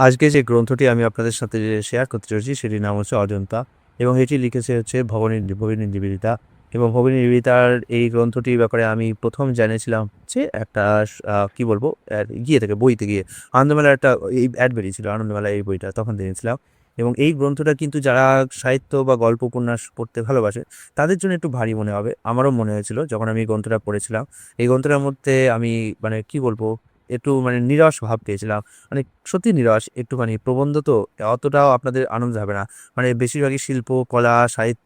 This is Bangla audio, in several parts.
আজকে যে গ্রন্থটি আমি আপনাদের সাথে শেয়ার করতে চলেছি সেটির নাম হচ্ছে অজন্তা এবং এটি লিখেছে হচ্ছে ভবানী নিবেদিতা এবং ভবানী নিবেদিতার এই গ্রন্থটির ব্যাপারে আমি প্রথম জেনেছিলাম হচ্ছে একটা কি বলবো গিয়ে থেকে বইতে গিয়ে আনন্দমেলার একটা এই অ্যাড বেরিয়েছিল আনন্দমেলা এই বইটা তখন জেনেছিলাম। এবং এই গ্রন্থটা কিন্তু যারা সাহিত্য বা গল্প উপন্যাস পড়তে ভালোবাসে তাদের জন্য একটু ভারী মনে হবে, আমারও মনে হয়েছিল যখন আমি এই গ্রন্থটা পড়েছিলাম। এই গ্রন্থটার মধ্যে আমি মানে কি বলবো একটু মানে নিরস ভাব পেয়েছিলাম, মানে সত্যি নিরস একটুখানি প্রবন্ধ তো অতটাও আপনাদের আনন্দ হবে না। মানে বেশিরভাগই শিল্প কলা সাহিত্য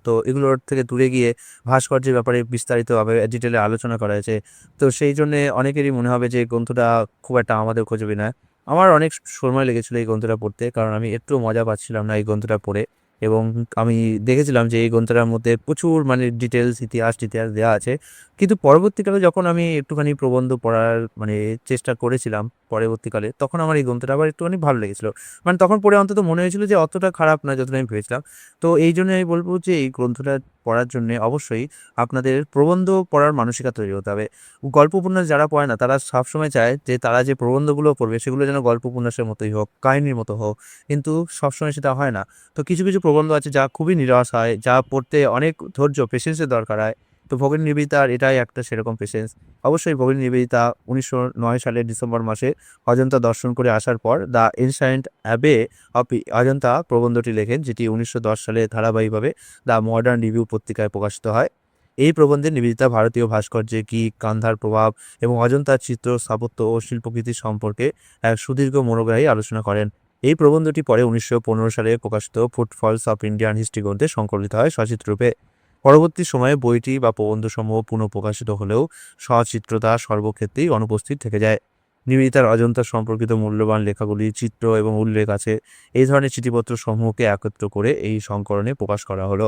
তো এগুলোর থেকে দূরে গিয়ে ভাস্কর্যের ব্যাপারে বিস্তারিতভাবে ডিটেলে আলোচনা করা হয়েছে। তো সেই জন্যে অনেকেরই মনে হবে যে এই গ্রন্থটা খুব একটা আমাদের খোঁজবে না। আমার অনেক সময় লেগেছিল এই গ্রন্থটা পড়তে, কারণ আমি একটু মজা পাচ্ছিলাম না এই গ্রন্থটা পড়ে। এবং আমি দেখেছিলাম যে এই গ্রন্থটার মধ্যে প্রচুর মানে ডিটেলস ইতিহাস টিতিহাস দেওয়া আছে। কিন্তু পরবর্তীকালে যখন আমি একটুখানি প্রবন্ধ পড়ার মানে চেষ্টা করেছিলাম পরবর্তীকালে, তখন আমার এই গ্রন্থটা আবার একটুখানি ভালো লেগেছিল। মানে তখন পড়ে অন্তত মনে হয়েছিল যে অতটা খারাপ না যতটা আমি ভেবেছিলাম। তো এই জন্য আমি বলব যে এই গ্রন্থটা পড়ার জন্যে অবশ্যই আপনাদের প্রবন্ধ পড়ার মানসিকতা তৈরি হতে হবে। গল্প উপন্যাস যারা পড়ে না তারা সবসময় চায় যে তারা যে প্রবন্ধগুলো পড়বে সেগুলো যেন গল্প উপন্যাসের মতোই হোক, কাহিনীর মতো হোক। কিন্তু সবসময় সেটা হয় না। তো কিছু, কিছু প্রবন্ধ আছে যা খুবই নিরস হয়, যা পড়তে অনেক ধৈর্য পেশেন্সের দরকার হয়। তো ভগিনী নিবেদিতার এটাই একটা সেরকম পেশেন্স। অবশ্যই ভগিনী নিবেদিতা ১৯০৯ সালের ডিসেম্বর মাসে অজন্তা দর্শন করে আসার পর the ancient abbey of Ajanta প্রবন্ধটি লেখেন, যেটি ১৯১০ সালে ধারাবাহিকভাবে দ্য মডার্ন রিভিউ পত্রিকায় প্রকাশিত হয়। এই প্রবন্ধে নিবেদিতা ভারতীয় ভাস্কর্যে গ্রিক গান্ধার প্রভাব এবং অজন্তার চিত্র স্থাপত্য ও শিল্পকৃতি সম্পর্কে এক সুদীর্ঘ মনোগ্রাহী আলোচনা করেন। এই প্রবন্ধটি পরে ১৯১৫ সালে প্রকাশিত ফুটফলস অফ ইন্ডিয়ান হিস্ট্রি গ্রন্থে সংকলিত হয় সচিত্র রূপে। পরবর্তী সময়ে বইটি বা প্রবন্ধসমূহ পুনঃপ্রকাশিত হলেও সচিত্রতা সর্বক্ষেত্রেই অনুপস্থিত থেকে যায়। নিবেদিতার অজন্তা সম্পর্কিত মূল্যবান লেখাগুলি, চিত্র এবং উল্লেখ আছে। এই ধরনের চিঠিপত্র সমূহকে একত্র করে এই সংকলনে প্রকাশ করা হলো,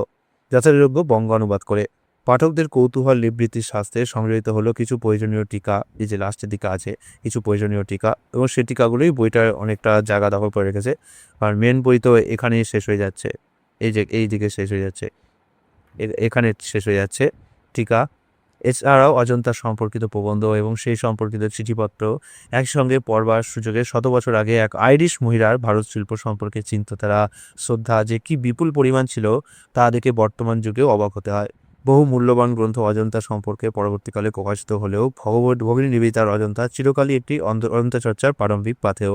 যথাযোগ্য বঙ্গ অনুবাদ করে। পাঠকদের কৌতূহল নিবৃত্তির স্বার্থে সংগৃহীত হলো কিছু প্রয়োজনীয় টিকা, এই যে লাস্টের দিকে আছে কিছু প্রয়োজনীয় টিকা, এবং সেই টিকাগুলোই বইটার অনেকটা জায়গা দখল করে রেখেছে। আর মেন বই তো এখানেই শেষ হয়ে যাচ্ছে, এই যে এই দিকে শেষ হয়ে যাচ্ছে, এখানে শেষ হয়ে যাচ্ছে টিকা। এছাড়াও অজন্তা সম্পর্কিত প্রবন্ধ এবং সেই সম্পর্কিত চিঠিপত্র একসঙ্গে পড়বার সুযোগে শত বছর আগে এক আইরিশ মহিলার ভারত শিল্প সম্পর্কে চিন্তাধারা শ্রদ্ধা যে কি বিপুল পরিমাণ ছিল তা দেখে বর্তমান যুগেও অবাক হতে হয়। বহু মূল্যবান গ্রন্থ অজন্তা সম্পর্কে পরবর্তীকালে প্রকাশিত হলেও ভগিনী নিবেদিতার অজন্তা চিরকালই একটি অজন্তা চর্চার প্রারম্ভিক পাথেয়।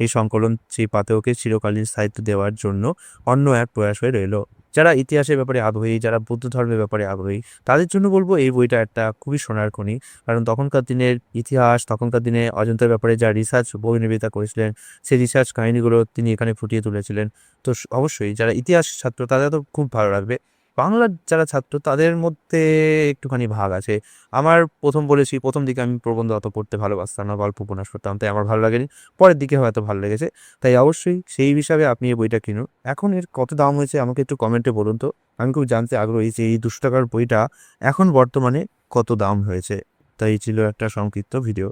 এই সংকলন সেই পাথেয়কে চিরকালীন স্থায়িত্ব দেওয়ার জন্য অন্য এক প্রয়াস হয়ে রইল। যারা ইতিহাসের ব্যাপারে আগ্রহী, যারা বৌদ্ধ ধর্মের ব্যাপারে আগ্রহী, তাদের জন্য বলবো এই বইটা একটা খুবই সোনার খনি। কারণ তখনকার দিনের ইতিহাস, তখনকার দিনে অজন্তার ব্যাপারে যা রিসার্চ ভগিনী নিবেদিতা করেছিলেন, সেই রিসার্চ কাহিনীগুলো তিনি এখানে ফুটিয়ে তুলেছিলেন। তো অবশ্যই যারা ইতিহাস ছাত্র তাদের তো খুব ভালো লাগবে। বাংলার যারা ছাত্র তাদের মধ্যে একটুখানি ভাগ আছে। আমার প্রথম বলেছি, প্রথম দিকে আমি প্রবন্ধ অত পড়তে ভালোবাসতাম না, গল্প উপন্যাস পড়তাম, তাই আমার ভালো লাগেনি। পরের দিকে হয়তো ভালো লেগেছে। তাই অবশ্যই সেই হিসাবে আপনি এই বইটা কিনুন। এখন এর কত দাম হয়েছে আমাকে একটু কমেন্টে বলুন তো। আমি খুব জানতে আগ্রহী যে এই ৳২০০ বইটা এখন বর্তমানে কত দাম হয়েছে। তাই এই ছিল একটা সংক্ষিপ্ত ভিডিও।